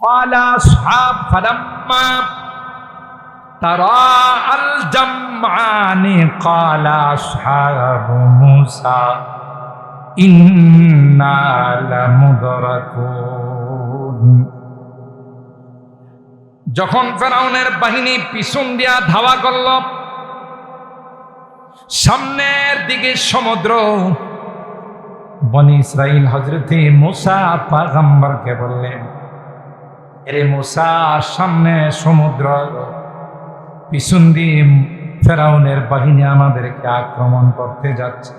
قال أصحاب فلما تراءى الجمعان قال أصحاب موسى إنا لمدركون। যখন ফেরাউনের বাহিনী পিছন দিয়া ধাওয়া করল, সামনের দিকে সমুদ্র, বনি ইসরাইল হযরতে মুসা পয়গম্বরকে বললেন, এরে মুসা, সামনে সমুদ্র, পিছন দিয়ে ফেরাউনের বাহিনী আমাদেরকে আক্রমণ করতে যাচ্ছে,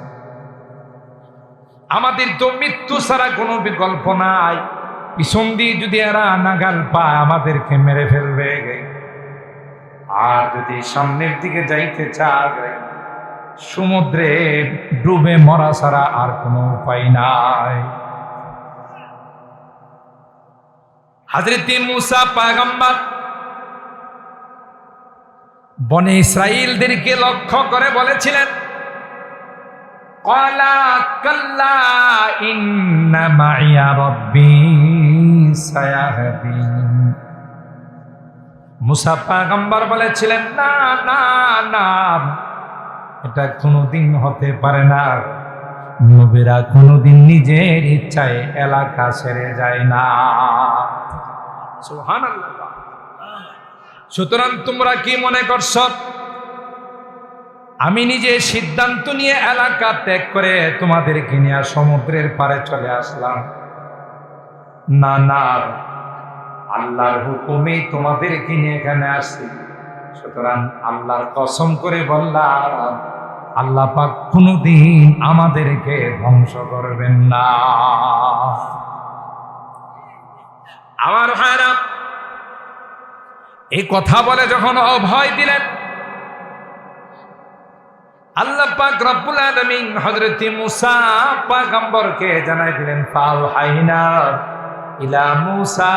আমাদের তো মৃত্যু ছাড়া কোনো বিকল্প নাই, পিছন দিয়ে যদি এরা নাগাল পায় আমাদেরকে মেরে ফেলবে, আর যদি সামনের দিকে যাইতে চায় সমুদ্রে ডুবে মরা ছাড়া আর কোনো উপায় নাই। হযরত মুসা পয়গম্বর বনি ইসরাইলদেরকে লক্ষ্য করে বলেছিলেন, ক্বালা কাল্লা ইন্না মাইয়া রাব্বী সায়াহদিন। মুসা পয়গম্বর বলেছিলেন, না না না, এটা কোনোদিন হতে পারে না, নবীরা কোনোদিন নিজের ইচ্ছায় এলাকা ছেড়ে যায় না। সুবহানাল্লাহ। সুতরাং তোমরা কি মনে করছ আমি নিজে সিদ্ধান্ত নিয়ে এলাকা ত্যাগ করে তোমাদেরকে নিয়ে সমুদ্রের পারে চলে আসলাম? না না, আল্লাহর হুকুমে তোমাদেরকে নিয়ে এখানে আসছি। সুতরাং আল্লাহর কসম করে বললাম, আল্লাহ পাক কোনোদিন আমাদেরকে ধ্বংস করবেন না। আমার ভাইরা, এই কথা বলে যখন অভয় দিলেন, আল্লাহ পাক রব্বুল আলামিন হযরত মুসা পয়গম্বরকে জানাই দিলেন, ফাওহাইনা ইলা মুসা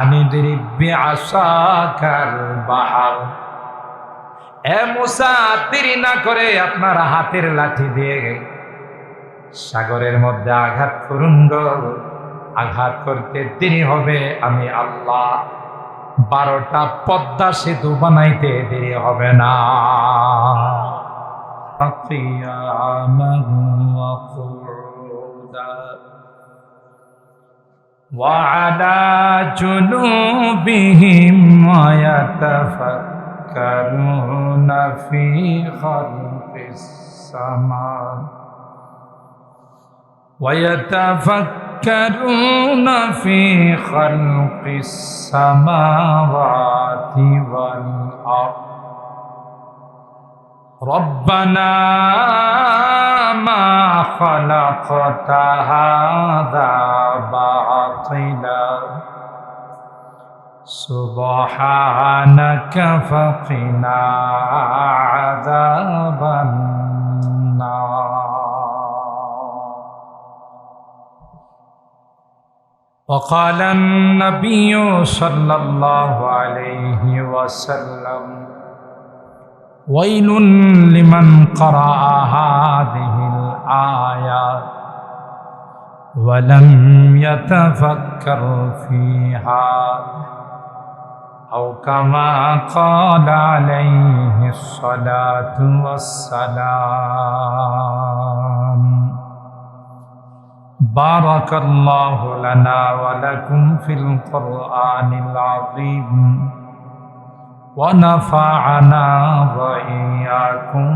আনিদরিব বিআসাকাল বাহর। এ মুসা, দেরি না করে আপনার হাতের লাঠি দিয়ে সাগরের মধ্যে আঘাত করুন গো। আঘাত করতে দেরি হবে, আমি আল্লাহ 12টা পদ্মা সেতু বানাইতে দেরি হবে না। وعلى جنوبهم ويتفكرون في خلق السماء ويتفكرون في خلق السماوات والأرض ربنا ما خلقت هذا باطلا سبحانك فقنا عذاب النار. وقال النبي صلى الله عليه وسلم ويل لمن قرأ هذه الآيات ولم يتفكر فيها أو كما قال عليه الصلاة والسلام. بارك الله لنا ولكم في القرآن العظيم ونفعنا وإياكم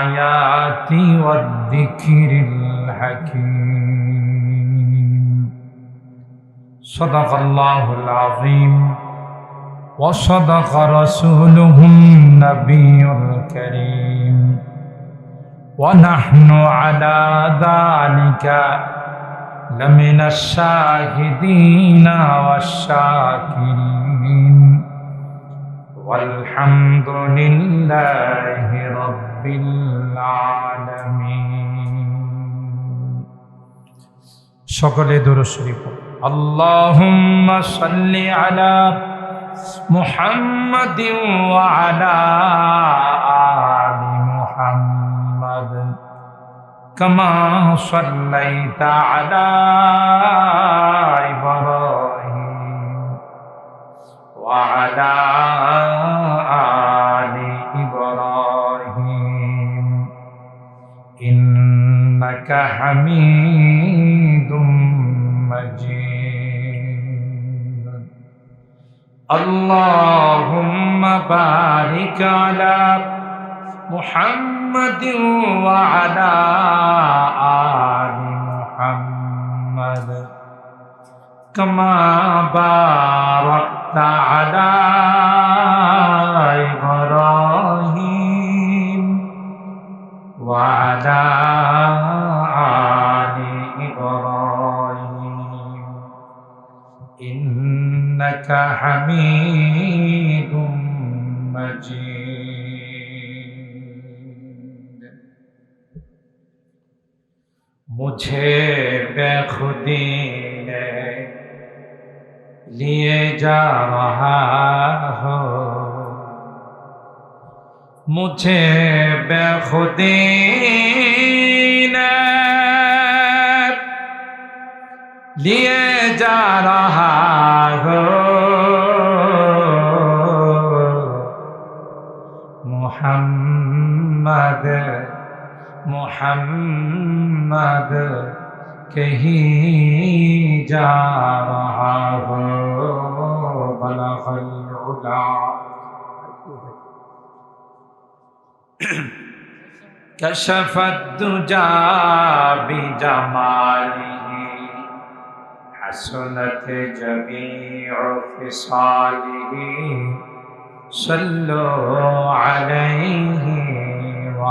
بالآيات والذكر الحكيم. صدق الله العظيم وصدق رسوله النبي الكريم ونحن على ذلك لمن الشاهدين والشاكرين والحمد لله رب العالمين. সকলে দুরূদ শরীফ আল্লাহুম্মা সাল্লি আলা মুহাম্মাদিন ওয়া আলা আলি মুহাম্মাদ كما صليت على إبراهيم وعلى آل إبراهيم إنك حميد مجيد اللهم بارك على محمد وعلى آل محمد كما باركت على إبراهيم وعلى آل إبراهيم إنك حميد مجيد मुझे बेखुदी ने लिए जा रहा हो मुझे बेखुदी ने लिए जा रहा हो मोहम्मद मोहम्मद कहीं जा रहा हो बलगल उला कशफत दुजा बिजमालिही हसनत जमीउ खिसालिही सल्लु अलैहि व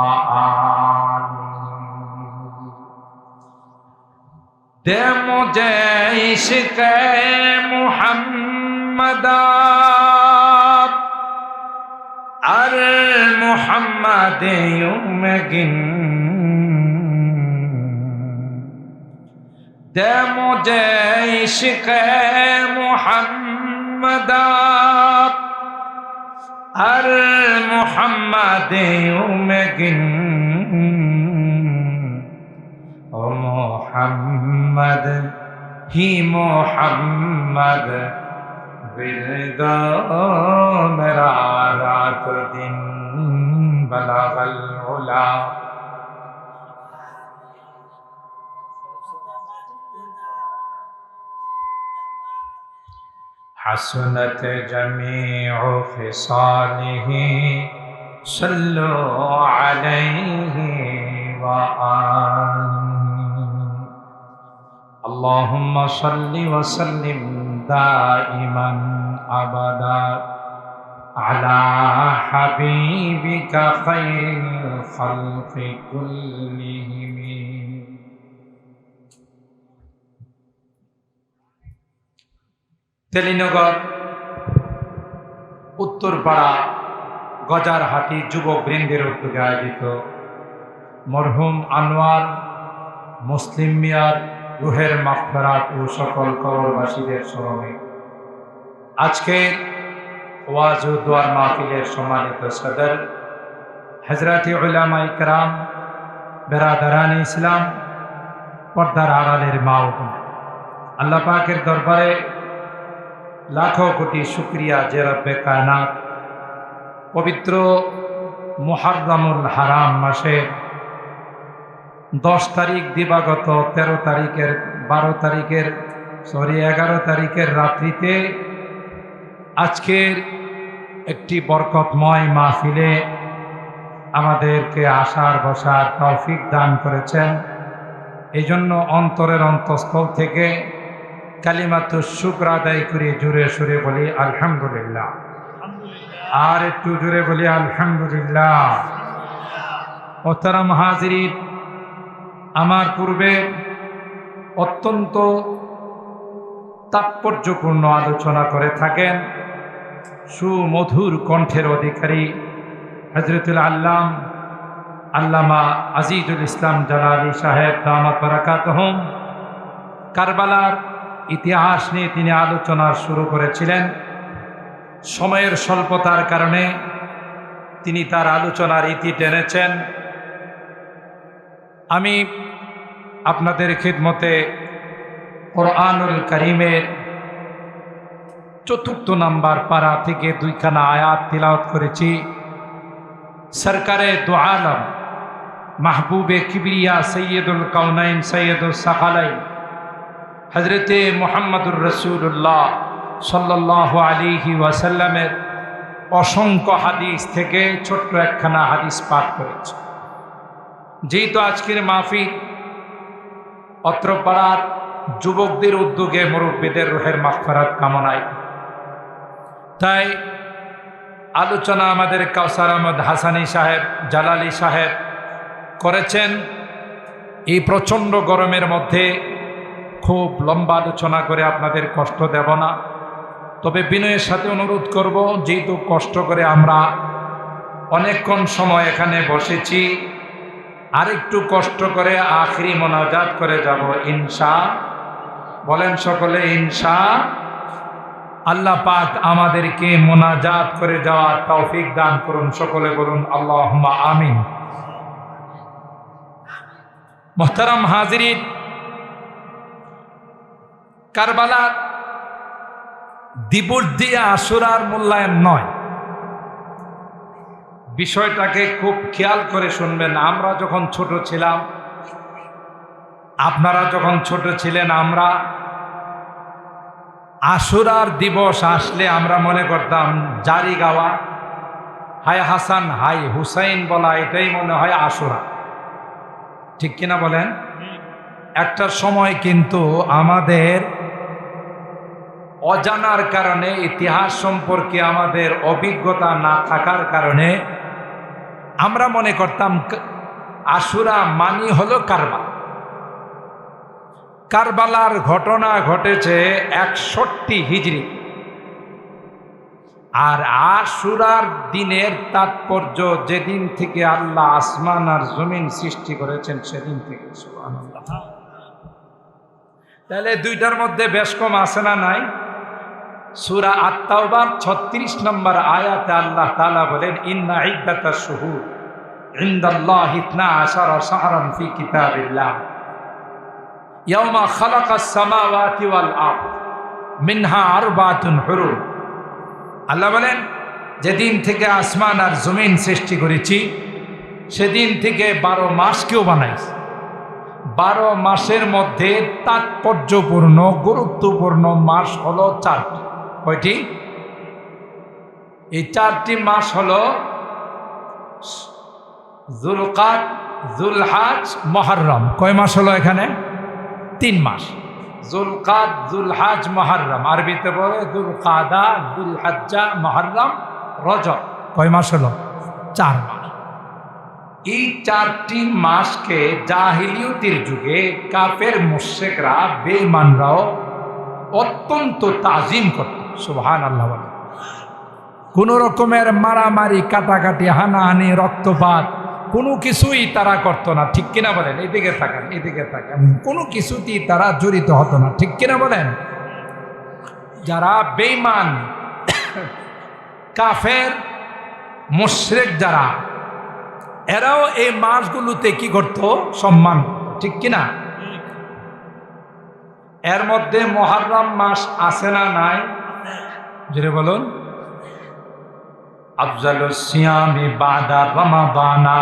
दे मुझे इश्क़ मुहम्मद अर मुहम्मद युमगिन दे मुझे इश्क़ मुहम्मद अर मुहम्मद युमगिन ओ मोहम्मद ही मोहम्मद विरदो मेरा रात दिन बलगल उला हसनत जमीउ खिसालिही सल्लु अलैहि व आलिहि अल्लाहुम्मा सल्लि व सल्लिम दाइमन अबदा अला हबीबिका खैरिल खल्क़ि कुल्लिहिम তেলিনগর উত্তরপাড়া গজারহাটি যুবক বৃন্দের উদ্যোগে আয়োজিত মরহুম আনোয়ার মুসলিম মিয়ার রুহের মাগফিরাত ও সকল কবরবাসীদের স্মরণে আজকের ওয়াজ ও দোয়ার মাহফিলের সম্মানিত সদর হযরত উলামা ইকরাম বেরাদারানে ইসলাম পর্দার আড়ালের মা ও বোন আল্লাহ পাকের দরবারে लाखों कोटि शुक्रिया जे रब्बे कायनात पवित्र मुहर्रमुल हराम मासे 10 तारीख दिबागत 13 तारीखेर 12 तारीखेर 11 तारीखेर रात्रिते आजकेर एकटी बरकतमय महफिले आमादेरके आसार बसार तौफिक दान करेছেন एजন্য অন্তরের অন্তঃস্থল থেকে কালিমাতু শুকর আদায় করে জোরে সুরে বলি আলহামদুলিল্লাহ আর একটু জোরে বলি আলহামদুলিল্লাহ মোহতারাম হাজিরিন আমার পূর্বে অত্যন্ত তাৎপর্যপূর্ণ আলোচনা করে থাকেন সুমধুর কণ্ঠের অধিকারী হযরতুল আল্লামা আজিজুল ইসলাম জালালি সাহেব দামাত বারাকাতুহুম কারবালার ইতিহাস নিয়ে তিনি আলোচনা শুরু করেছিলেন। সময়ের স্বল্পতার কারণে তিনি তার আলোচনার ইতি টেনেছেন। আমি আপনাদের খিদমতে কোরআনুল কারীমের ৪র্থ নাম্বার পারা থেকে 2খানা আয়াত তিলাওয়াত করেছি। সরকারে দু আলম মাহবুবে কিবরিয়া সৈয়দুল কাউনাইন সৈয়দুল সাকালাইন হযরতে মুহাম্মদুর রাসূলুল্লাহ সাল্লাল্লাহু আলাইহি ওয়াসাল্লামের অসংখ্য হাদিস থেকে ছোট্ট একখানা হাদিস পাঠ করেছি। যেহেতু আজকের মাহফিল অত্র পাড়ার যুবকদের উদ্যোগে মুরব্বীদের রুহের মাগফিরাত কামনায়, তাই আলোচনা আমাদের কাউসার আহমদ হাসানি সাহেব, জালালি সাহেব করেছেন। এই প্রচণ্ড গরমের মধ্যে খুব লম্বা আলোচনা করে আপনাদের কষ্ট দেব না, তবে বিনয়ের সাথে অনুরোধ করব, যেহেতু কষ্ট করে আমরা অনেকক্ষণ সময় এখানে বসেছি, আরেকটু কষ্ট করে আখরি মোনাজাত করে যাব ইনশা। বলেন সকলে ইনশা। আল্লাহ পাক আমাদেরকে মোনাজাত করে যাওয়ার তৌফিক দান করুন। সকলে বলুন আল্লাহুম্মা আমিন। মুহতারাম হাজিরিন, কারবালার দিবস দিয়ে আশুরার মূল্যায়ন নয়, বিষয়টাকে খুব খেয়াল করে শুনবেন। আমরা যখন ছোট ছিলাম, আপনারা যখন ছোট ছিলেন, আমরা আশুরার দিবস আসলে আমরা মনে করতাম জারি গাওয়া, হায় হাসান হাই হুসাইন বলা, এটাই মনে হয় আশুরা। ঠিক কিনা বলেন? একটা সময় কিন্তু আমাদের অজানার কারণে, ইতিহাস সম্পর্কে আমাদের অভিজ্ঞতা না থাকার কারণে আমরা মনে করতাম আশুরা মানি হলো কারবালা। কারবালার ঘটনা ঘটেছে 61 হিজরি, আর আশুরার দিনের তাৎপর্য যেদিন থেকে আল্লাহ আসমান আর জমিন সৃষ্টি করেছেন সেদিন থেকে। সুবহানাল্লাহ। তাহলে দুইটার মধ্যে বেশ কম আছে না নাই? সূরা আত-তাওবার 36 নম্বর আয়াতে আল্লাহ তাআলা বলেন, ইন্না ইদ্দাতাশ শুহুর ইনদাল্লাহি 12 শাহরান ফি কিতাবিল্লাহ ইয়াওমা খালাকাস সামাওয়াতি ওয়াল আরদ মিনহা আরবাতুন হুরুম। আল্লাহ বলেন, যেদিন থেকে আসমান আর জমিন সৃষ্টি করেছি সেদিন থেকে 12 মাসকেও বানাইছি। 12 মাসের মধ্যে তাৎপর্যপূর্ণ গুরুত্বপূর্ণ মাস হলো 4টি। কয়টি? এই 4টি মাস হলো যুলকাদ, যুলহাজ, মুহররম। কয় মাস হলো এখানে? 3 মাস। যুলকাদ, যুলহাজ, মুহররম। আরবিতে বলে যুলকাদা, যুলহাজ্জা, মুহররম, রজব। কয় মাস হলো? 4 মাস। এই 4টি মাসকে জাহিলিয়তের যুগে কাফের মুশরিকরা, বেঈমানরাও অত্যন্ত তাজিম করত। সুবহানাল্লাহ। বলে কোন রকমের মারামারি, কাটাকাটি, হানাহানি, রক্তপাত কোনো কিছুই তারা করতো না। ঠিক কিনা বলেন? এদিকে তাকান, এদিকে তাকান। কোনো কিছুতেই তারা জড়িত হতো না। ঠিক কিনা বলেন? যারা বেঈমান, কাফের, মুশরিক যারা, এরাও এই মাসগুলোতে কি করত? সম্মান। ঠিক কিনা? এর মধ্যে মুহররম মাস আছে না নাই? জোরে বলুন। আফজালুস সিয়ামি বাদা রমাদানা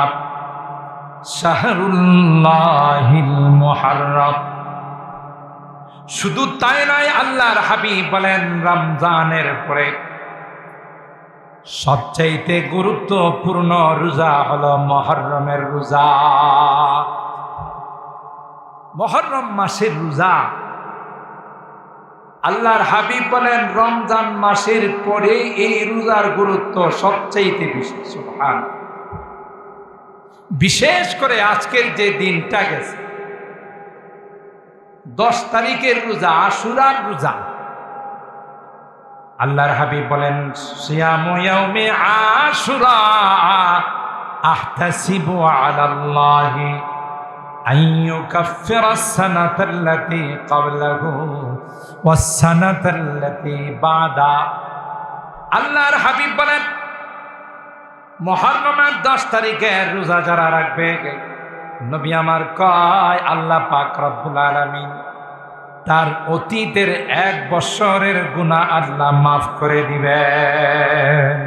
শাহরুল্লাহিল মুহররম। শুধু তাই নয়, আল্লাহর হাবিব বলেন, রমজানের পরে সবচাইতে গুরুত্বপূর্ণ রোজা হলো মুহররমের রোজা। মুহররম মাসের রোজা। আল্লাহর হাবিব বলেন, রমজান মাসের পরে এই রোজার গুরুত্ব সবচাইতে বেশি। সুবহানাল্লাহ। বিশেষ করে আজকের যে দিনটা গেছে, 10 তারিখের রোজা, আশুরার রোজা, আল্লাহর হাবিব বলেন, সিয়ামু ইয়াউমি আশুরা আহতাসিবু আলাল্লাহি আইয়ুকাফিরাস সানাতাল্লাতী ক্বাবলাহু ওয়াস সানাতাল্লাতী বাদা। আল্লাহর হাবিব বলেন, মুহররমের 10 তারিখের রোজা যারা রাখবে, নবী আমার কয় আল্লাহ পাক রব্বুল আলামিন তার অতীতের 1 বছরের গুনাহ আল্লাহ মাফ করে দিবেন।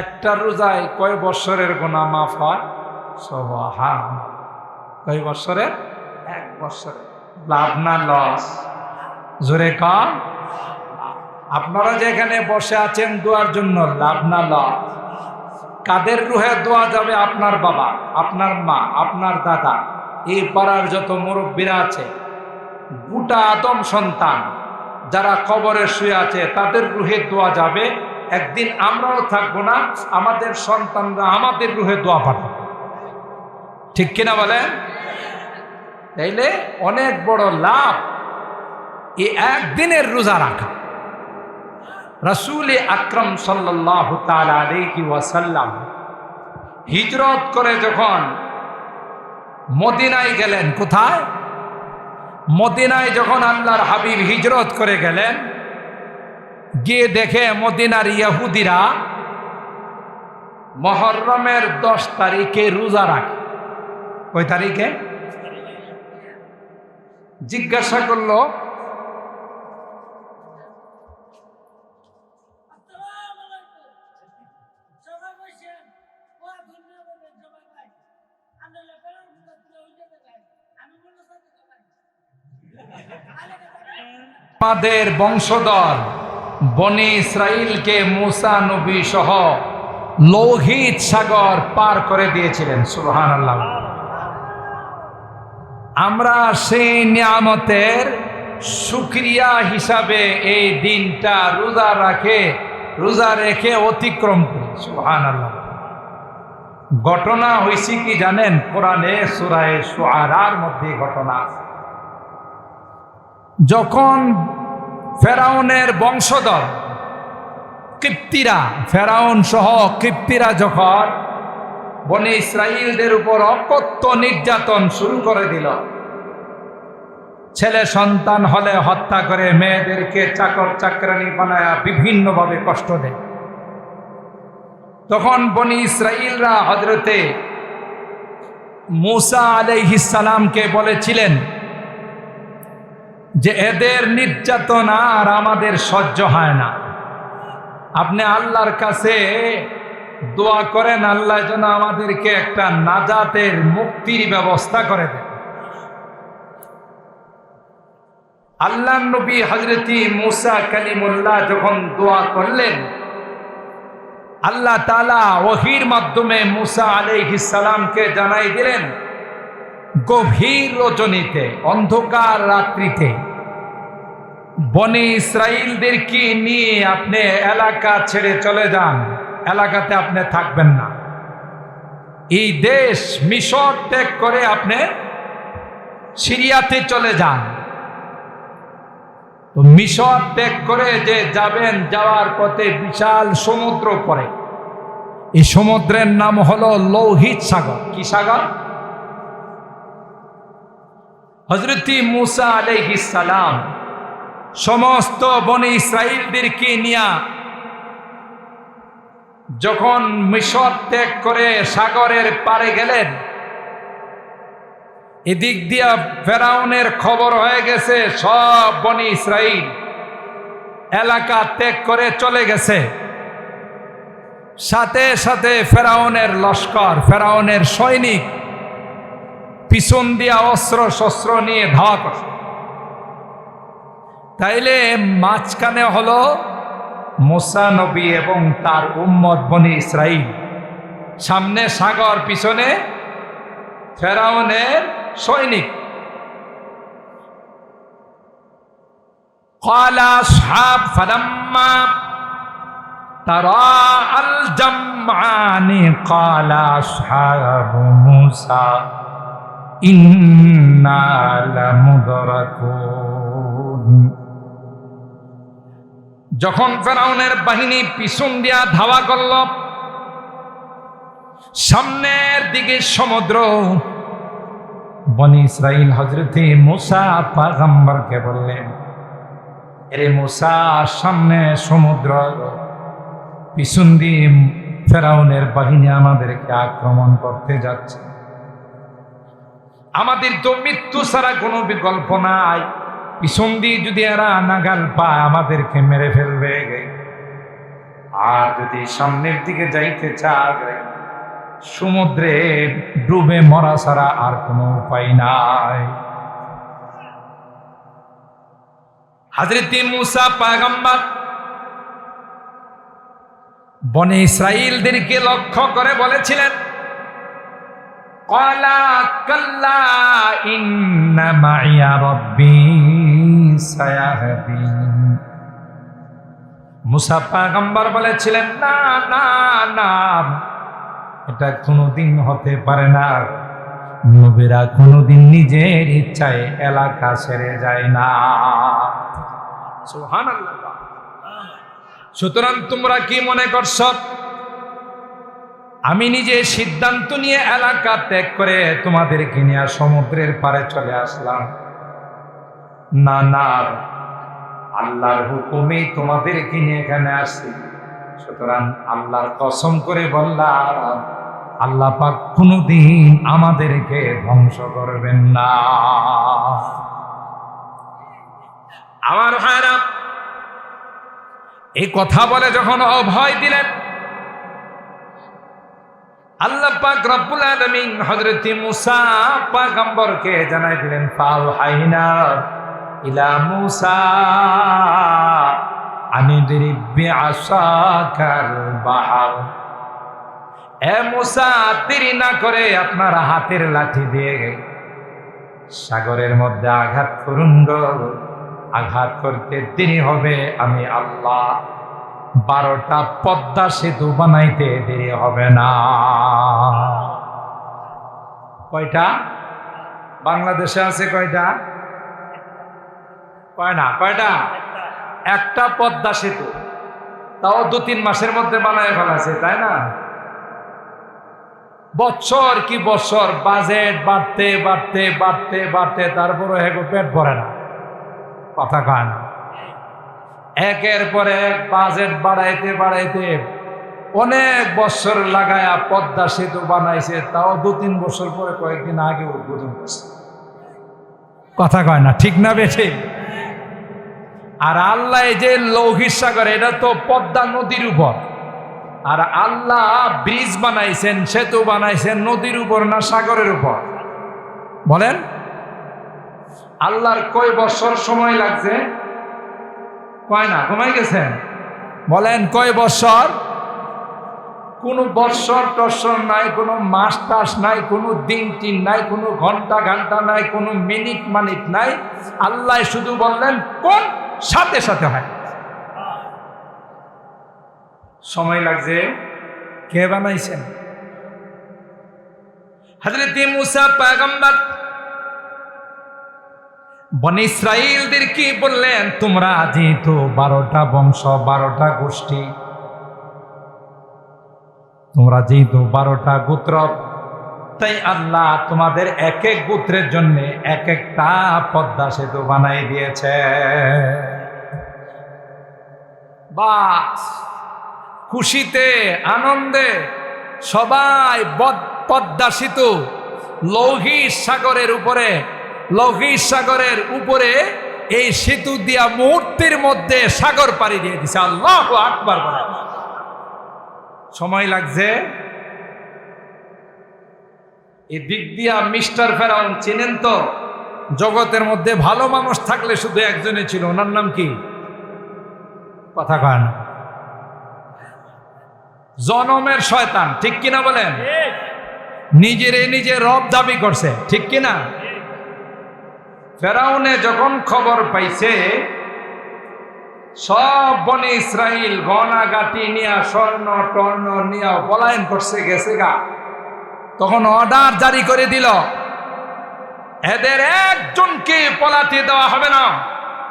একটা রোজায় কয় বছরের গুনাহ মাফ হয়? সুবহান। কয় বছরের? 1 বছরে। লাভ না লস? জোরে কন। আপনারা যেখানে বসে আছেন দোয়ার জন্য, লাভ না লস? কাদের রুহে দোয়া যাবে? আপনার বাবা, আপনার মা, আপনার দাদা, এই পাড়ার যত মুরব্বীরা আছে, গোটা আদম সন্তান যারা কবরে শুয়ে আছে তাদের রুহে দোয়া যাবে। একদিন আমরাও থাকবো না, আমাদের সন্তানরা আমাদের রুহে দোয়া পাঠাবে। ঠিক কিনা বলেন? তাইলে অনেক বড় লাভ এই একদিনের রোজা রাখা। রাসূল আকরাম সাল্লাল্লাহু তাআলা আলাইহি ওয়াসাল্লাম হিজরত করে যখন মদিনায় গেলেন, কোথায়? মদিনায় যখন আল্লাহর হাবিব হিজরত করে গেলেন, গিয়ে দেখে মদিনার ইহুদিরা মুহররমের 10 তারিখে রোজা রাখে। কয় তারিখে? জিজ্ঞাসা করলো, আমাদের বংশধর বনি ইসরাইলকে মুসা নবী সহ লোহিত সাগর পার করে দিয়েছিলেন। সুবহানাল্লাহ। আমরা সেই নিয়ামতের শুকরিয়া হিসাবে এই দিনটা রোজা রেখে অতিক্রম করি। সুবহানাল্লাহ। ঘটনা হয়েছে কি জানেন? কোরআনে সূরা শুআরার মধ্যে ঘটনা আছে। যখন ফেরাউনের বংশধর কিপ্তিরা, ফেরাউন সহ কিপ্তিরা যখন বনি ইসরাইলদের উপর অকথ্য নির্যাতন শুরু করে দিল, ছেলে সন্তান হলে হত্যা করে, মেয়েদেরকে চাকর চাকরানি বানায়া বিভিন্নভাবে কষ্ট দেয়, তখন বনি ইসরাইলরা হযরতে মূসা আলাইহিস সালামকে বলেছিলেন যে এদের নির্যাতন আর আমাদের সহ্য হয় না, আপনি আল্লাহর কাছে দোয়া করেন আল্লাহ যেন আমাদেরকে একটা নাজাতের মুক্তির ব্যবস্থা করে দেন। আল্লাহর নবী হযরতি মূসা কালিমুল্লাহ যখন দোয়া করলেন, আল্লাহ তাআলা ওহীর মাধ্যমে মূসা আলাইহিস সালামকে জানাই দিলেন, গভীর রজনীতে, অন্ধকার রাত্রিতে বনি ইসরাইলদেরকে নিয়ে আপনি এলাকা ছেড়ে চলে যান, এলাকাতে আপনি থাকবেন না। এই দেশ মিশর ত্যাগ করে আপনি সিরিয়াতে চলে যান। তো মিশর ত্যাগ করে যে যাবেন, যাওয়ার পথে বিশাল সমুদ্র পড়ে, এই সমুদ্রের নাম হলো লোহিত সাগর। কি সাগর? হযরত মূসা আলাইহিস সালাম সমস্ত বনি ইসরাইলদেরকে নিয়ে যখন মিশর ত্যাগ করে সাগরের পারে গেলেন, এদিক দিয়া ফেরাউনের খবর হয়ে গেছে সব বনি ইসরাইল এলাকা ত্যাগ করে চলে গেছে। সাথে সাথে ফেরাউনের লস্কর, ফেরাউনের সৈনিক পিছন দিয়া অস্ত্র শস্ত্র নিয়ে ধাওয়া করছে। তাইলে মাঝখানে হলো মূসা নবী এবং তার উম্মত বনি ইসরাইল, সামনে সাগর, পিছনে ফেরাউনের সৈনিক। قال أصحاب فلما تراءى الجمعان قال أصحاب موسى إنا لمدركون। যখন ফেরাউনের বাহিনী পিছন দিয়া ধাওয়া করল, সামনের দিকে সমুদ্র, বনি ইসরাইল হযরতে মূসা পয়গম্বরকে বললেন, এরে মূসা, সামনে সমুদ্র, পিছন দিয়ে ফেরাউনের বাহিনী আমাদেরকে আক্রমণ করতে যাচ্ছে। আমাদের তো মৃত্যু ছাড়া কোনো বিকল্প নাই। পিছন দিয়ে যদি এরা নাগাল পায় আমাদেরকে মেরে ফেলবে, আর যদি সামনের দিকে যাইতে চায় সমুদ্রে ডুবে মরা ছাড়া আর কোনো উপায় নাই। হযরত মূসা পয়গম্বর বনে ইসরাইলদেরকে লক্ষ্য করে বলেছিলেন, ক্বালা কাল্লা ইন্না মাইয়া রাব্বী সায়াহদিন। মূসা পয়গম্বর বলেছিলেন, না না না, এটা কোনোদিন হতে পারে না। নবীরা কোনোদিন নিজের ইচ্ছায় এলাকা ছেড়ে যায় না। সুবহানাল্লাহ। সুতরাং তোমরা কি মনে করছ আমি নিজে সিদ্ধান্ত নিয়ে এলাকা ত্যাগ করে তোমাদেরকে নিয়ে সমুদ্রের পাড়ে চলে আসলাম? না না, আল্লাহর হুকুমেই তোমাদেরকে নিয়ে এখানে আসছি। সুতরাং আল্লাহর কসম করে বললাম, আল্লাহ পাক কোনোদিন আমাদেরকে ধ্বংস করবেন না। আমার ভাইরা, এই কথা বলে যখন অভয় দিলেন, আল্লাহ পাক রব্বুল আলামিন হযরত মূসা পয়গম্বরকে জানাই দিলেন, ফাওহাইনা ইলা মূসা আনিদরিব বিআসাকাল বাহর। এ মূসা, দেরি না করে আপনার হাতের লাঠি দিয়ে সাগরের মধ্যে আঘাত করুন গো। আঘাত করতে দেরি হবে, আমি আল্লাহ 12টা পদ্মা সেতু বানাইতে দেরি হবে না। কয়টা বাংলাদেশে আছে? কয়টা? কয়টা? একটা পদ্মা সেতু, তাও 2-3 মাসের মধ্যে বানায় ফেলাছে, তাই না? বছর কি বছর বাজেট বাড়তে বাড়তে বাড়তে বাড়তে তারপরে হেগো পেট ভরে না। কথা কয় না। একের পর এক বাজেট বাড়াইতে বাড়াইতে অনেক বছর লাগায়া পদ্মা সেতু বানাইছে, তাও 2-3 বছর পরে কয়েকদিন আগে উদ্বোধন করছে। কথা কয় না, ঠিক না বেঠিক? আর আল্লাহ যে লৌহিক সাগর, এটা তো পদ্মা নদীর উপর, আর আল্লাহ ব্রিজ বানাইছেন, সেতু বানাইছেন নদীর উপর না সাগরের উপর? বলেন, আল্লাহর কয় বছর সময় লাগছে? কয় না, ঘুমাই গেছেন? বলেন কয় বছর? কোনো বৎসর টৎসর নাই, কোনো মাস টাস নাই, কোনো দিন টিন নাই, কোনো ঘন্টা ঘন্টা নাই, কোনো মিনিট মানিট নাই। আল্লাহ শুধু বললেন কোন, সাথে সাথে হয়। সময় লাগছে। কে বানাইছেন? হযরত মূসা পয়গম্বর বনি ইসরাইলদের কি বললেন, তোমরা যেহেতু 12টা বংশ, 12টা গোষ্ঠী, তোমরা যেহেতু 12টা গোত্র, তাই আল্লাহ তোমাদের এক এক গোত্রের জন্য এক একটা পদ্মা সেতু বানাই দিয়েছে। বাস খুশিতে আনন্দে সবাই পদ্মা সেতু লৌহিক সাগরের উপরে, লৌহিক সাগরের উপরে এই সেতু দিয়া মুহূর্তের মধ্যে সাগর পাড়ি দিয়ে দিছে। আল্লাহু আকবার বলে। সময় লাগছে। এই দিক দিয়া মিস্টার ফেরাউন চিনেন তো? জগতের মধ্যে ভালো মানুষ থাকলে শুধু একজনে ছিল, ওনার নাম কি? কথা কয় না। জনমের শয়তান, ঠিক কিনা বলেন? নিজেরে নিজে রব দাবি করছে, ঠিক কিনা? ফেরাউনে যখন খবর পাইছে সব বনে ইসরাইল গনাগাটি নিয়া স্বর্ণ টর্ণ নিয়া পলায়ন করছে, গেছে গা, তখন অর্ডার জারি করে দিল, এদের একজনকে পলাতে দেওয়া হবে না,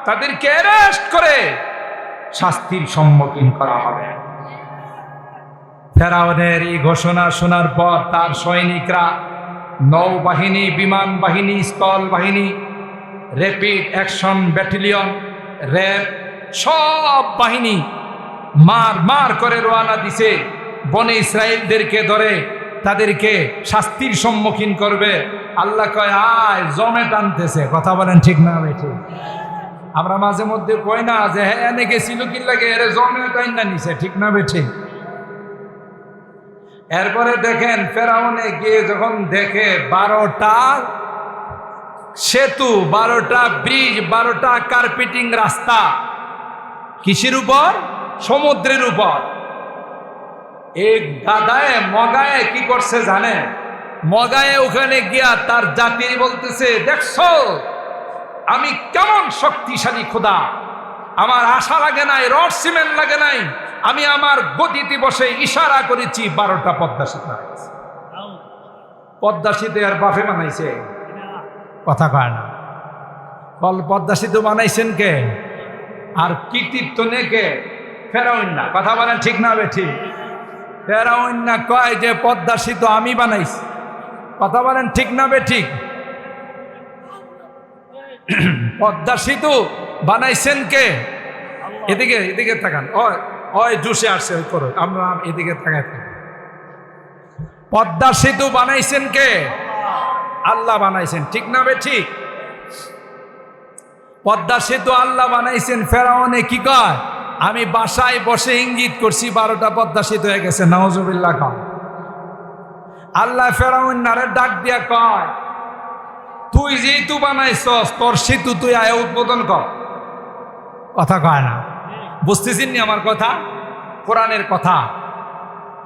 তাদেরকে অ্যারেস্ট করে শাস্তির সম্মুখীন করা হবে। ফেরাউনের এই ঘোষণা শোনার পর তার সৈনিকরা, নৌবাহিনী, বিমান বাহিনী, স্থল বাহিনী, র্যাপিড অ্যাকশন ব্যাটালিয়ন, র্যাব, সব বাহিনী মার করে রওনা দিছে। বনে ইসরাইলদেরকে ধরে তাদেরকে শাস্তির সম্মুখীন করবে। আল্লাহ কয় আয় জমে টানতেছে। কথা বলেন ঠিক না বেঠি? আমরা মাঝে মধ্যে কই না যে হ্যাঁ এনে গেছিল কি লাগে এর জমে টাইন না নিছে, ঠিক না বেঠি? এরপরে দেখেন ফেরাউনে গিয়ে যখন দেখে 12টা সেতু, 12টা ব্রিজ, 12টা কার্পেটিং রাস্তা, কিসের উপর? সমুদ্রের উপর। এই গাদায় মগায় কি করছে জানেন? মগায় ওখানে গিয়া তার জাতির বলতেছে, দেখছো আমি কেমন শক্তিশালী খোদা, আমার আশা লাগে নাই, রড সিমেন্ট লাগে নাই, আমি আমার গতিতে বসে ইশারা করেছি 12টা পদ্মা সেতু। পদ্মা সেতু আর বাফে বানাইছে? কথা কয় না। পদ্মা সেতু বানাইছেন কে? আর কৃতিত্ব নে কে? ফেরাউন না। কথা বলেন ঠিক না বেঠি? ফেরাউন না কয় যে পদ্মা সেতু আমি বানাইছি। কথা বলেন ঠিক না বেঠিক? পদ্মা সেতু বানাইছেন কে? এদিকে এদিকে তাকান। ওই জুসে আসছে ওই করো, আমরা এদিকে তাকাই। পদ্মা সেতু বানাইছেন কে? আল্লাহ বানাইছেন, ঠিক না বেঠিক? পদ্মা সেতু আল্লাহ বানাইছেন। ফেরাউনে কি কয়? আমি বাসায় বসে ইঙ্গিত করছি 12টা পদ্মা সেতু হয়ে গেছে। নাউজুবিল্লাহ কয়। আল্লাহ ফেরাউন নারে ডাক দিয়া কয়, তুই যেহেতু বানাইছস তোর সেতু তুই আয় উদ্বোধন কর। কথা কয় না? বুঝতেছেন নি আমার কথা? কোরআনের কথা।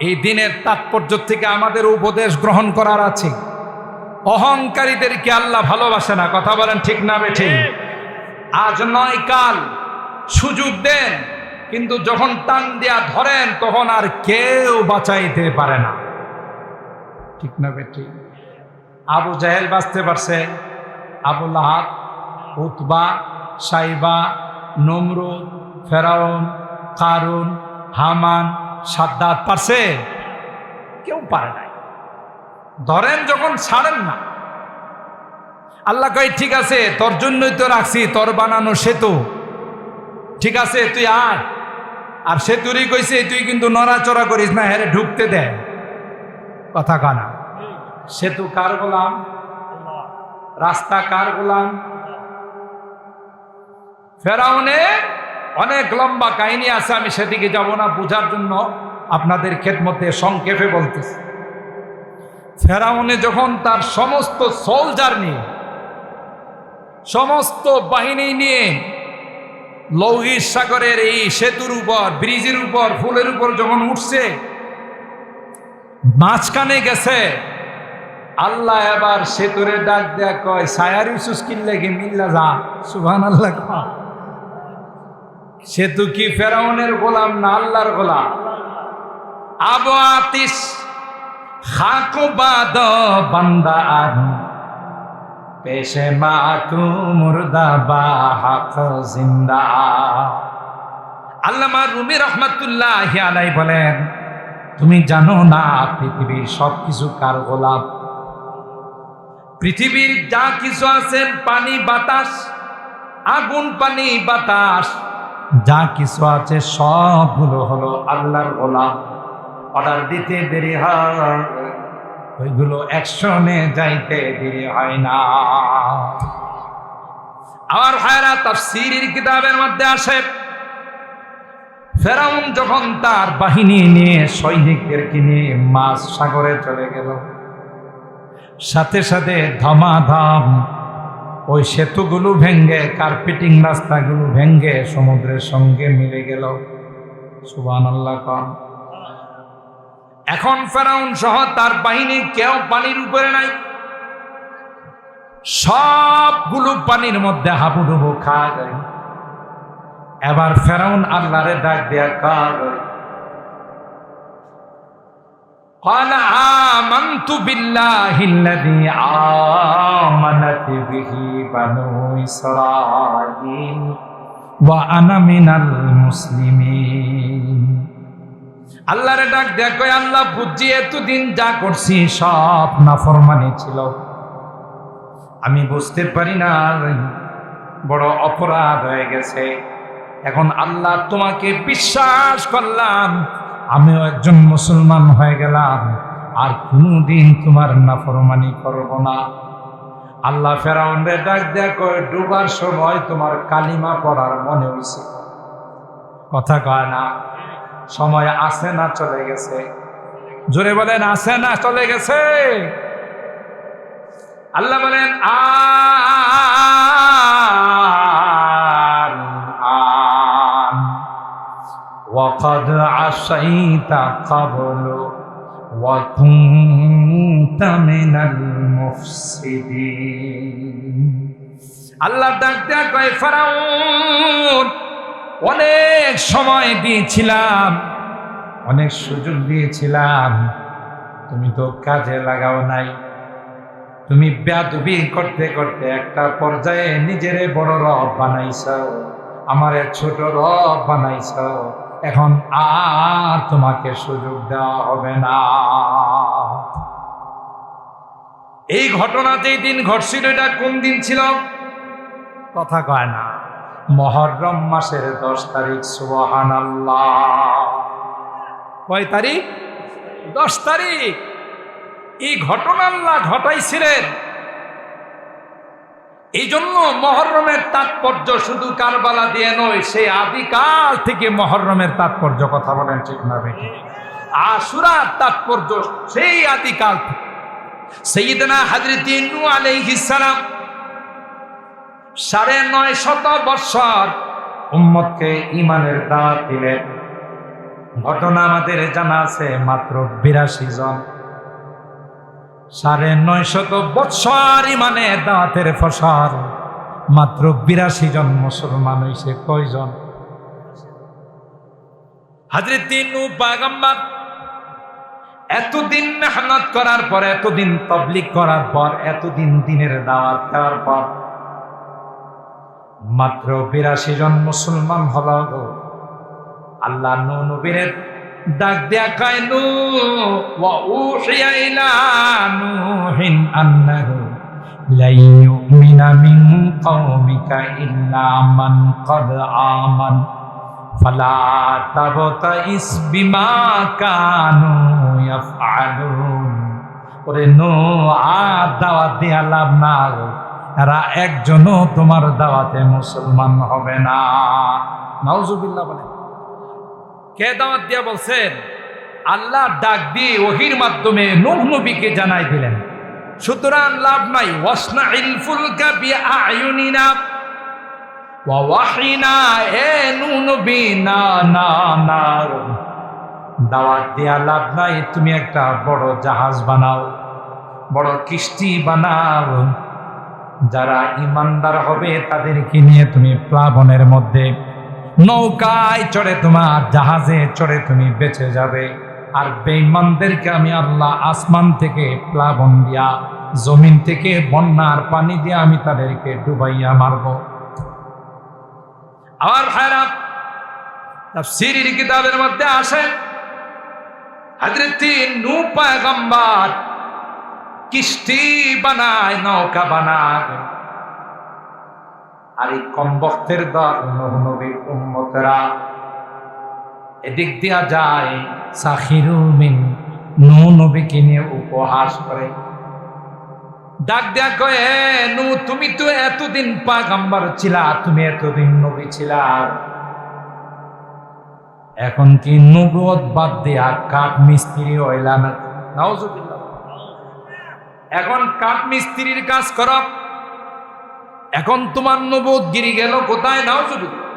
এই দিনের তাৎপর্য থেকে আমাদের উপদেশ গ্রহণ করার আছে। অহংকারীদেরকে আল্লাহ ভালোবাসে না। কথা বলেন ঠিক না বেঠিক? আজ নয় কাল সুযোগ দেন, কিন্তু যখন টান দিয়া ধরেন তখন আর কেউ বাঁচাইতে পারে না। ঠিক না বেঠিক? আবু জাহেল বাঁচতে পারছে? আবু লাহাব, উতবা, সাইবা, নমরুদ, ফেরাউন, কারুন, হামান, সাদ্দাত পারছে? কেউ পারে নাই। ধরেন যখন ছাড়েন না। আল্লাহ কয় ঠিক আছে তোর জন্যই তো রাখছি তোর বানানো সেতু, ঠিক আছে তুই আয়। আর সেতুরই কইছে তুই কিন্তু নড়াচড়া করিস না, হেরে ঢুকতে দে। কথা কানা? সেতু কার গোলাম? রাস্তা কার গোলাম? ফেরাউনে অনেক লম্বা কাহিনী আছে, আমি সেদিকে যাব না, বোঝার জন্য আপনাদের খেদমতে সংক্ষেপে বলতেছি। ফেরাউনে যখন তার সমস্ত সোলজার নিয়ে, সমস্ত বাহিনী নিয়ে লৌহিত সাগরের এই সেতুর উপর, ব্রিজের উপর, ফুলের উপর যখন উঠছে, মাঝখানে গেছে, আল্লাহ এবার সেতুরে ডাক দেয়া কয়, সায়ারি সুস্কিল লেগে মিল্লা যা। সুবহানাল্লাহ। সেতু কি ফেরাউনের গোলাম না আল্লাহর গোলাম? আবু আতিস খাকু বাদ বান্দা আন পেশে মা তু মুর্দা বা হক জিন্দা। আল্লামা রুমি রহমাতুল্লাহি আলাইহি বলেন, তুমি জানো না পৃথিবীর সবকিছু কার গোলাম? পৃথিবীর যা কিছু আছে, পানি বাতাস, আগুন পানি বাতাস, যা কিছু আছে সবগুলো হলো আল্লাহর গোলাম। অর্ডার দিতে দেরি হয়, ওইগুলো অ্যাকশনে যাইতে দেরি হয় না। আমার ভাইরা, তাফসীরের কিতাবের মধ্যে আসে, ফেরাউন যখন তার বাহিনী নিয়ে, সৈনিকদেরকে নিয়ে মাঝ সাগরে চলে গেল, সাথে সাথে ধমাধম ওই সেতুগুলো ভেঙ্গে, কার্পেটিং রাস্তাগুলো ভেঙ্গে সমুদ্রের সঙ্গে মিলে গেল। সুবহানাল্লাহ। এখন ফেরাউন সহ তার বাহিনী কেউ পানির উপরে নাই, সবগুলো পানির মধ্যে হাবুডুবু খাওয়া যায়। এবার ফেরাউন আল্লাহরে ডাক দেয়া কার, قال آمنت بالله الذي آمنت به بنو إسرائيل وأنا من المسلمين। আল্লাহরে ডাক দেয়া কয়, আল্লাহ বুঝছি এতদিন যা করছি সব নাফরমানি ছিল, আমি বুঝতে পারি না, বড় অপরাধ হয়ে গেছে। এখন আল্লাহ তোমাকে বিশ্বাস করলাম, আমিও একজন মুসলমান হয়ে গেলাম, আর কোনদিন তোমার নাফরমানি করব না। আল্লাহ ফেরাউনরে ডাক দেয়া কয়, ডুবার সময় তোমার কালিমা পড়ার মনে হইছে? কথা কয় না? সময় আছে না চলে গেছে? জোরে বলেন, আছে না চলে গেছে? আল্লাহ বলেন وقد عصيت قبل وكنت من المفسدين আল্লাহ ডাক দেয়া কয়, ফেরাউন, অনেক সময় দিয়েছিলাম, অনেক সুযোগ দিয়েছিলাম, তুমি তো কাজে লাগাও নাই। তুমি বেয়াদবি করতে করতে একটা পর্যায়ে নিজেরে বড় রব বানাইছো, আমারে ছোট রব বানাইছো। এখন আর তোমাকে সুযোগ দেওয়া হবে না। এই ঘটনা যেই দিন ঘটছিল, এটা কোন দিন ছিল? কথা কয় না? মুহররম মাসের 10 তারিখ। সুবহানাল্লাহ। কয় তারিখ? 10 তারিখ। এই ঘটনা আল্লাহ ঘটাইছিলেন। এই জন্য মুহররমের তাৎপর্য শুধু কারবালা দিয়ে নয়, সেই আদিকাল থেকে মুহররমের তাৎপর্য, কথা বলেন ঠিক না বেটি? আশুরার তাৎপর্য সেই আদিকাল থেকে। সাইয়েদনা হযরত নূহ আলাইহিস সালাম 950 বছর উম্মতকে ঈমানের দাওয়াত দিলেন। ঘটনা আমাদের জানা আছে, মাত্র 82 জন। 950 বছর ঈমানের দাওয়াতের ফসল, মাত্র 82 জন মুসলমান হইছে। কয়জন? হযরত নূহ পয়গম্বর এতদিন মেহনত করার পর, এতদিন তাবলীগ করার পর, এতদিন দ্বীনের দাওয়াত দেওয়ার পর মাত্র 82 জন মুসলমান হলো। আল্লাহ নূহ নবীর ডাক দেয়া কয়, নূহ ওয়া উহিয়া ইলা নূহিন আন্নাহু লা ইউমিনা মিন কওমিকা ইল্লা মান ক্বাদ আমান ফালা তাবতাইস বিমা কানু ইয়াফআলুন। ওরে নূহ, আর দাওয়াত দিয়া লাভ না, এরা একজনও তোমার দাওয়াতে মুসলমান হবে না। নাউজুবিল্লাহ বলে। কে দাওয়াত দিয়া বলছেন? আল্লাহ ডাক দিয়ে ওহির মাধ্যমে নূহ নবীকে জানাই দিলেন। সুতরাং লাভ নাই। ওয়াসনাইল ফুলকা বিআয়ুনিনা ওয়া ওয়াহিনা। এ নূহ নবী, না না না, দাওয়াত দিয়া লাভ নাই। তুমি একটা বড় জাহাজ বানাও, বড় কিস্তি বানাও। যারা ইমানদার হবে তাদেরকে নিয়ে তুমি প্লাবনের মধ্যে নৌকায় চড়ে, তোমার জাহাজে চড়ে তুমি বেঁচে যাবে। আর বেঈমানদেরকে আমি আল্লাহ আসমান থেকে প্লাবন দিয়া, জমিন থেকে বন্যার পানি দিয়া আমি তাদেরকে ডুবাইয়া মারব। আর ভাইরা, তাফসীরের কিতাবের মধ্যে আসে, হযরত নূহ পয়গম্বর কিস্তি বানায়, নৌকা বানায়। আর এই কমবখতের দল নূহ নবীর উম্মতেরা এদিক দিয়া যায়, সাখিরু মিন, নূহ নবীকে নিয়ে উপহাস করে। ডাক দেয়া কয়, হে নূহ, তুমি তো এতদিন পয়গম্বর ছিলা, তুমি এতদিন নবী ছিলা, এখন কি নবুয়ত বাদ দিয়া কাঠ মিস্ত্রি হইলা না? নাউজুবিল্লাহ। এখন কাঠ মিস্ত্রির কাজ করো, এখন তোমার নবুয়ত গিরি গেল কোথায়? নাউজুবিল্লাহ।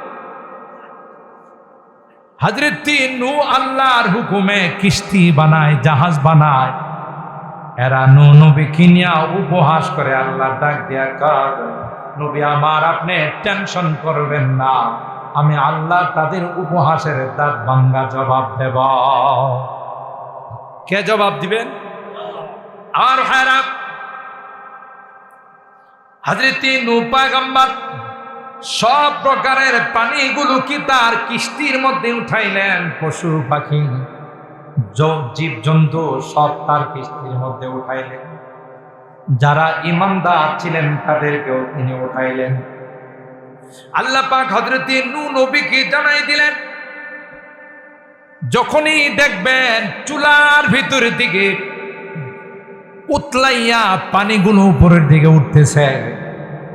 হযরত নূহ আল্লাহর হুকুমে কিস্তি বানায়, জাহাজ বানায়। এরা নূহ নবী কিনিয়া উপহাস করে। আল্লাহ ডাক দিয়া কয়, নবী আমার, আপনি টেনশন করবেন না, আমি আল্লাহ তাদের উপহাসের দাঁত ভাঙ্গা জবাব দেব। কে জবাব দিবেন? আর ভাইরা, হযরত নূহ পয়গম্বর সব প্রকারের পানিগুলো কি তার কিস্তির মধ্যে উঠাইলেন। পশু পাখি, জীব জন্তু সব তার কিস্তির মধ্যে উঠাইলেন। যারা ঈমানদার ছিলেন তাদেরকেও তিনি উঠাইলেন। আল্লাহ পাক হযরত নূহ নবীকে জানাই দিলেন, যখনই দেখবেন চুলার ভিতর দিকে উতলাইয়া পানিগুলো উপরের দিকে উঠতেছে,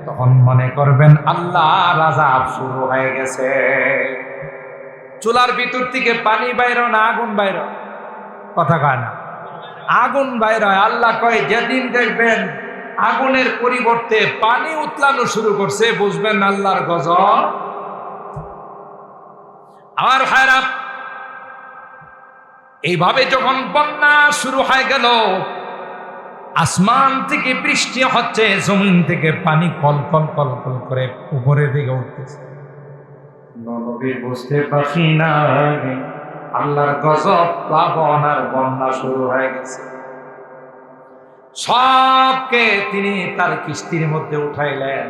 তখন মনে করবেন আল্লাহর আযাব শুরু হয়ে গেছে। চুলার ভিতর থেকে পানি বাইর না আগুন বাইর? কথা কয় না, আগুন বাইর হয়। আল্লাহ কয় যেদিন দেখবেন আগুনের পরিবর্তে পানি উতলানো শুরু করছে, বুঝবেন আল্লাহর গজব। আমার ভাইরা, এইভাবে যখন বন্যা শুরু হয়ে গেল, আসমান থেকে বৃষ্টি হচ্ছে, জমিন থেকে পানি কল কল কল কল করে উপরের দিকে উঠতেছে। নবী বুঝতে পারছি না আল্লাহর গজব, প্লাবন আর বন্যা শুরু হয়ে গেছে। সবকে তিনি তার কিস্তির মধ্যে উঠাইলেন,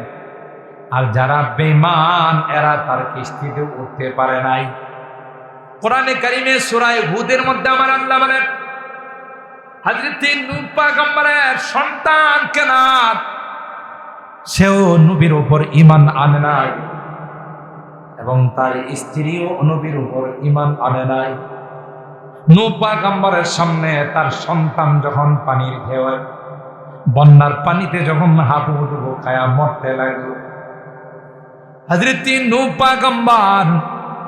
আর যারা বেঈমান এরা তার কিস্তিতে উঠতে পারে নাই। কোরআনে কারিমে সূরা হুদের মধ্যে আমার আল্লাহ বলেন, হযরত নূহ পয়গম্বরের সন্তান কেনাত, সেও নবীর উপর ঈমান আনে নাই এবং তার স্ত্রীও নবীর উপর ঈমান আনে নাই। নূহ পয়গম্বরের সামনে তার সন্তান যখন পানির ঢেউয়ে বন্যার পানিতে যখন হাবুডুবু খায়া মরতে লাগলো, হযরত নূহ পয়গম্বর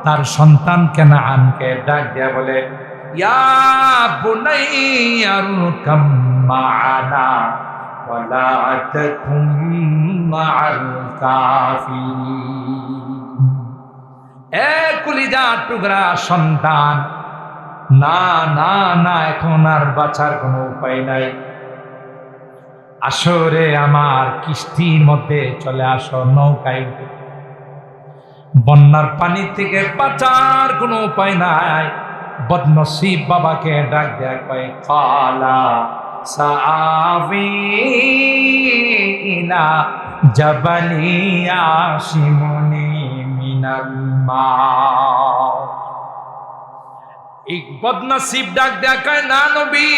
তার সন্তান কেনানকে ডাক দিয়া বলে, ইয়া বুনাইয়া আরকাম মা'ানা ওয়ালা তাকুম মা'আল কাফিরিন। এ কলিজার টুকরা সন্তান, না না না, এখন আর বাঁচার কোনো উপায় নাই, আসো রে আমার কিস্তির মধ্যে চলে আসো, নৌকায় উঠে। বন্যার পানি থেকে বাঁচার কোনো উপায় নাই। বদনসিব বাবাকে ডাক দেয়া কয়, কালা সাআবি ইলা জাবালি ইয়াসিমুনি মিনাল মা। এই বদনসিব ডাক দেয়া কয়, না নবী,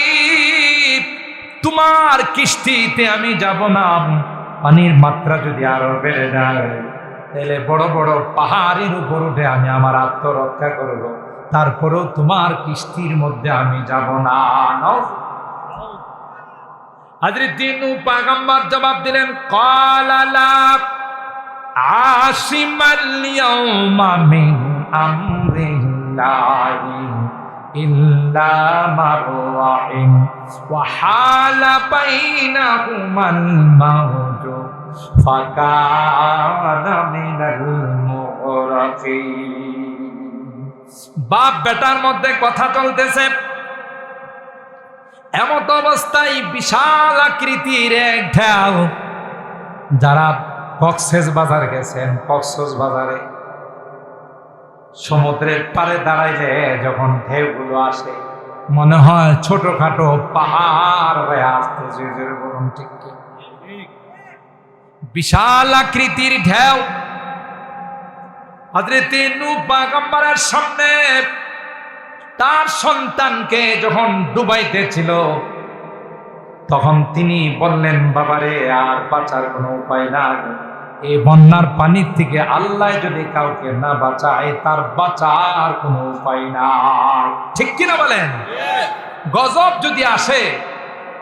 তোমার কিস্তিতে আমি যাব না। পানির মাত্রা যদি আরো বেড়ে যায়, তাহলে বড় বড় পাহাড়ের উপর উঠে আমি আমার আত্মরক্ষা করব, তারপরেও তোমার কিস্তির মধ্যে আমি যাব না। হযরত নূহ পয়গম্বর জবাব দিলেন, ক্বালা লা আশিমাল ইয়াওমা মিন আমরিল্লাহি ইল্লা মান রাহিম ওয়া হালা বাইনাহুমাল মাউজু ফাকানা মিনাল মুগরাকিন। বাপ বেটার মধ্যে কথা চলতেছে, এমত অবস্থায় বিশাল আকৃতির এক ঢেউ। যারা কক্সবাজার গেছেন, কক্সবাজারে সমুদ্রের পাড়ে দাঁড়াইলে যখন ঢেউগুলো আসে, মনে হয় ছোটখাটো পাহাড় হয়ে আসতেছে। বলুন ঠিক কি? বিশাল আকৃতির ঢেউ হযরত নূহ পয়গম্বরের সামনে তার সন্তানকে যখন ডুবাইতেছিল, তখন তিনি বললেন, বাবারে আর বাঁচার কোনো উপায় নাই, এই বন্যার পানির থেকে আল্লাহ যদি কাউকে না বাঁচায়, তার বাঁচার কোনো উপায় নাই। ঠিক কিনা বলেন? গজব যদি আসে,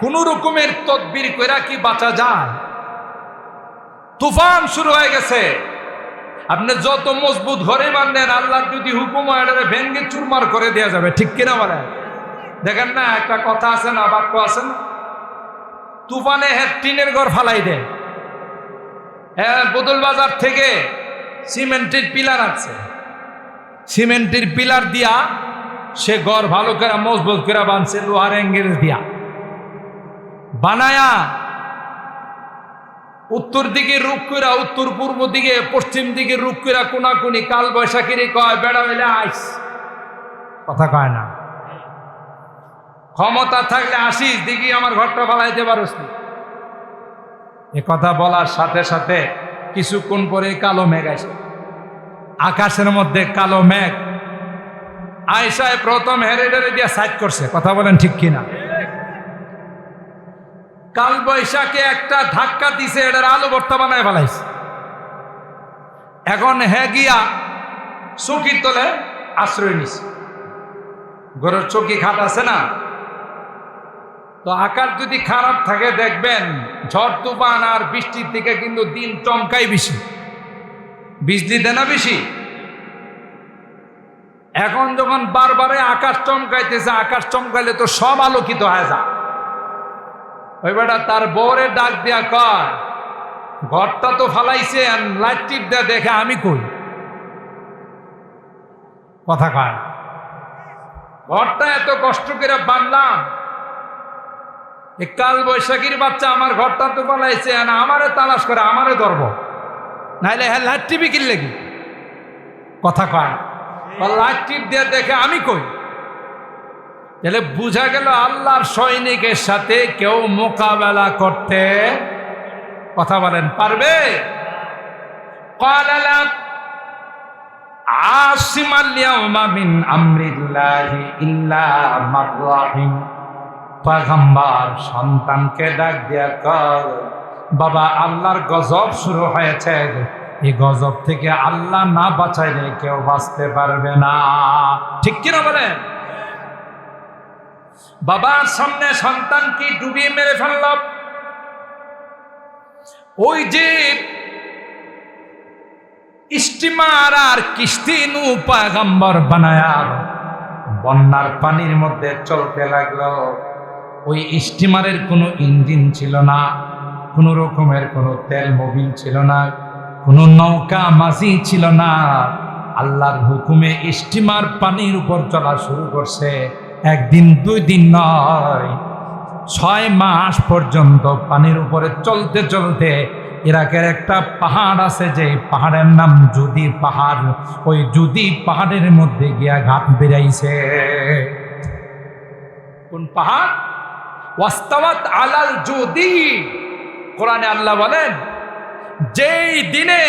কোন রকমের তদবির কইরা কি বাঁচা যায়? তুফান শুরু হয়ে গেছে, আপনি যত মজবুত ঘরে বাঁধেন, আল্লাহর যদি হুকুম হয় এটারে ভেঙ্গে চুরমার করে দেওয়া যাবে। ঠিক কিনা বলেন? দেখেন না, একটা কথা আছে না, বাক্য আছে না, তুফানে টিনের ঘর ফালাই দেয়। হ্যাঁ, বদল বাজার থেকে সিমেন্টের পিলার আছে, সিমেন্টের পিলার দিয়া সে ঘর ভালো করে মজবুত করে বানছে, লোহার এঙ্গেল দিয়া বানায়া উত্তর দিকে রুখ কইরা, উত্তর পূর্ব দিকে পশ্চিম দিকে রুখ কইরা কোনাকুনি কাল বৈশাখীর কয় বেড়া হইলে আইস। কথা কয় না, ক্ষমতা থাকলে আসিস, দেখি আমার ঘরটা ফালাইতে পারস না। এ কথা বলার সাথে সাথে কিছুক্ষণ পরে কালো মেঘ আসে, আকাশের মধ্যে কালো মেঘ আয়সায় প্রথম হেরে ডেরে দিয়ে সাইড করছে। কথা বলেন ঠিক কিনা? কাল বৈশাখে একটা ধাক্কা দিছে, এটার আলু ভর্তা বানায় ফেলাইছে। এখন গিয়া চৌকির তলে আশ্রয় নিছে। ঘরের চৌকি খাট আছে না, তো আকাশ যদি খারাপ থাকে দেখবেন ঝড় তুফান আর বৃষ্টির থেকে কিন্তু দিন চমকাই বেশি, বিজলি দেয় না বেশি। এখন যখন বারবারে আকাশ চমকাইতেছে, আকাশ চমকাইলে তো সব আলোকিত হয়ে যায়। ওই বেটা তার বউরে ডাক দিয়া কয়, ঘরটা তো ফালাইছে, লাইট টিপ দেয়া দেখে আমি কই, কথা কয় ঘরটা এত কষ্ট করে বানলাম, কাল বৈশাখীর বাচ্চা আমার ঘরটা তো ফালাইছে, আমারে তালাশ করে আমারে ধরবো, নাইলে হ্যাঁ লাইট টিপি কিনলে কি, কথা কয় লাইট টিপ দিয়ে দেখে আমি কই। তাহলে বুঝা গেল আল্লাহর সৈনিকের সাথে কেউ মোকাবেলা করতে, কথা বলেন, পারবে? আসিমাল ইয়াউমা মিন আমরিল্লাহি ইল্লা মান রাহিম। পয়গম্বর সন্তানকে ডাক দিয়া কর, বাবা আল্লাহর গজব শুরু হয়েছে, এই গজব থেকে আল্লাহ না বাঁচাইলে কেউ বাঁচতে পারবে না, ঠিক কিনা বলেন? বাবার সামনে সন্তান কি ডুবিয়ে মেরে ফেলল। ওই যে স্টিমার আর কিস্তি নু পয়গম্বর বানায়া বন্যার পানির মধ্যে চলতে লাগলো। ওই স্টিমারের কোনো ইঞ্জিন ছিল না, কোনো রকমের কোনো তেল মোবিল ছিল না, কোনো নৌকা মাঝি ছিল না। আল্লাহর হুকুমে স্টিমার পানির উপর চলা শুরু করছে। একদিন দুই দিন নয়, 6 মাস পর্যন্ত পানির উপরে চলতে চলতে ইরাকের একটা পাহাড় আছে, যে পাহাড়ের নাম জুদি পাহাড়, ওই জুদি পাহাড়ের মধ্যে গিয়া ঘাট বেরাইছে। কোন পাহাড়? ওয়াস্তাওয়াত আলাল জুদি। কোরআনে আল্লাহ বলেন, যেই দিনে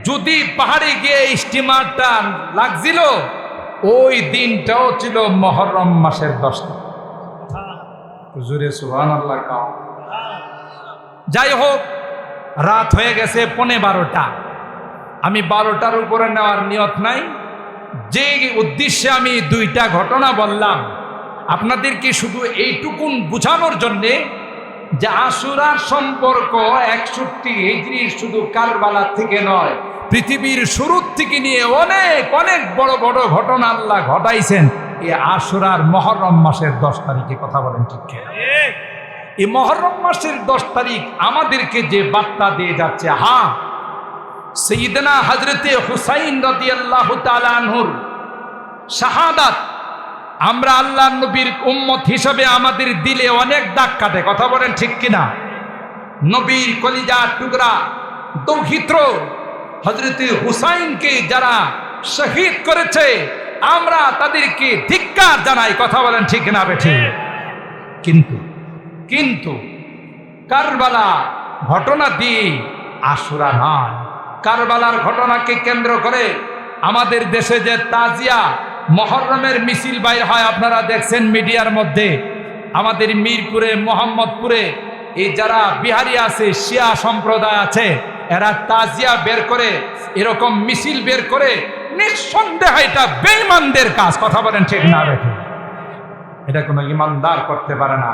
জুদি পাহাড়ে গিয়ে স্টিমারটা লাগছিল, ওই দিনটাও ছিল মুহররম মাসের 10 তারিখ। হুজুরে সুবহানাল্লাহ কাও। যাই হোক, রাত হয়ে গেছে 12:15। আমি 12টার উপরে নেওয়ার নিয়ত নাই। যে উদ্দেশ্যে আমি 2টা ঘটনা বললাম আপনাদেরকে শুধু এইটুকুন বুঝানোর জন্যে যে আশুরার সম্পর্ক 61 হিজরির শুধু কারবালা থেকে নয়, পৃথিবীর শুরুর থেকে নিয়ে অনেক অনেক বড় বড় ঘটনা আল্লাহ ঘটাইছেন এই আশুরার মুহররম মাসের 10 তারিখে, কথা বলেন ঠিক কিনা? এই মুহররম মাসের 10 তারিখ আমাদেরকে যে বার্তা দিয়ে যাচ্ছে, হ্যাঁ, সাইয়েদনা হযরতে হুসাইন রাদিয়াল্লাহু তাআলা আনহুর শাহাদাত আমরা আল্লাহর নবীর উম্মত হিসেবে আমাদের দিলে অনেক দাগ কাটে, কথা বলেন ঠিক কিনা? নবীর কলিজার টুকরা দৌহিত্র হযরতে হুসাইনকে যারা শহীদ করেছে, আমরা তাদেরকে ধিক্কার জানাই, কথা বলেন ঠিক কিনা বেঠি? কিন্তু কারবালা ঘটনা দিয়ে আশুরা নয়। কারবালার ঘটনাকে কেন্দ্র করে আমাদের দেশে যে তাজিয়া মুহররমের মিছিল বাইর হয়, আপনারা দেখছেন মিডিয়ার মধ্যে। আমাদের মিরপুরে, মোহাম্মদপুরে এই যারা বিহারি আছে, শিয়া সম্প্রদায় আছে, এরা তাজিয়া বের করে, এরকম মিছিল বের করে, নিঃসন্দেহে এটা বেঈমানদের কাজ, কথা বলেন ঠিক না বেঠি? এটা কোনো ইমানদার করতে পারে না।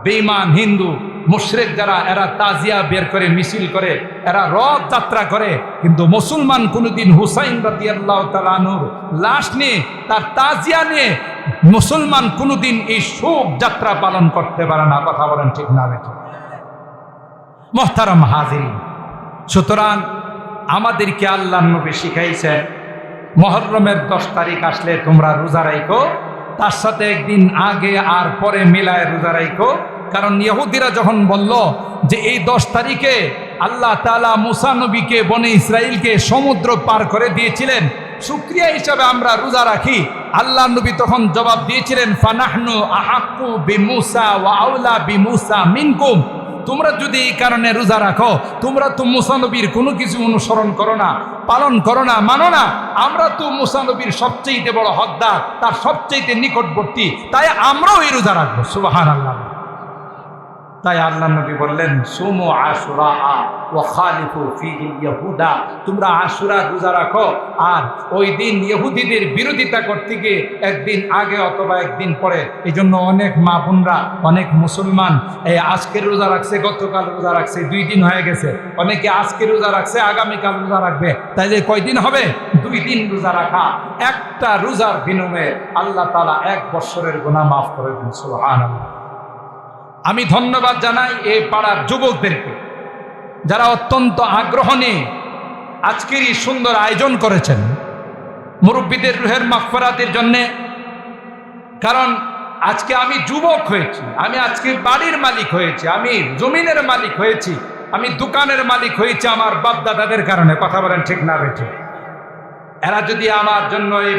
বেঈমান হিন্দু মুশরিক যারা, এরা তাজিয়া বের করে, মিছিল করে, এরা রথ যাত্রা করে, কিন্তু মুসলমান কোনোদিন হুসাইন রাদিয়াল্লাহু তাআলা আনহুর লাশ নিয়ে, তার তাজিয়া নিয়ে মুসলমান কোনোদিন এই শোক যাত্রা পালন করতে পারে না, কথা বলেন ঠিক না বেঠি? মুহতারাম হাজিরিন, সুতরাং আমাদেরকে আল্লাহর নবী শিখাইছেন মুহররমের 10 তারিখ আসলে তোমরা রোজা রাখো, তার সাথে একদিন আগে আর পরে মিলায় রোজা রাখো। কারণ ইহুদিরা যখন বলল যে এই 10 তারিখে আল্লাহ তাআলা মুসা নবীকে, বনে ইসরাইলকে সমুদ্র পার করে দিয়েছিলেন, শুকরিয়া হিসাবে আমরা রোজা রাখি, আল্লাহ নবী তখন জবাব দিয়েছিলেন, ফানাহনু আহাক্কু বিমুসা ওয়া আউলা বিমুসা মিনকুম। তোমরা যদি এই কারণে রোজা রাখো, তোমরা তো মুসা নবীর কোনো কিছু অনুসরণ করো না, পালন করো না, মানো না, আমরা তো মুসা নবীর সবচেয়ে বড় হকদার, তার সবচেয়ে নিকটবর্তী, তাই আমরাও এই রোজা রাখবো। সুবহানাল্লাহ। তাই আল্লাহ নবী বললেন সুমু আশুরা ওয়া খালিফু ফীহিল ইয়াহুদা, তোমরা আশুরা রোজা রাখো আর ওই দিন ইহুদিদের বিরোধিতা করতে গিয়ে একদিন আগে অথবা একদিন পরে। এই জন্য অনেক মা বোনরা, অনেক মুসলমান এই আজকের রোজা রাখছে, গতকাল রোজা রাখছে, 2 দিন হয়ে গেছে, অনেকে আজকে রোজা রাখছে, আগামীকাল রোজা রাখবে, তাইলে কয়দিন হবে? 2 দিন রোজা রাখা। একটা রোজার বিনিময়ে আল্লাহ তাআলা 1 বছরের গুনাহ মাফ করে দেন। সুবহানাল্লাহ। আমি ধন্যবাদ জানাই এই পাড়ার যুবকদেরকে, যারা অত্যন্ত আগ্রহ নিয়ে আজকের এই সুন্দর আয়োজন করেছেন মুরব্বীদের রুহের মাগফিরাতের জন্যে। কারণ আজকে আমি যুবক হয়েছি, আমি আজকে বাড়ির মালিক হয়েছি, আমি জমিনের মালিক হয়েছি, আমি দোকানের মালিক হয়েছি আমার বাপ দাদাদের কারণে। কথা বলেন ঠিক না বেঠিক? এরা যদি আমার জন্য এই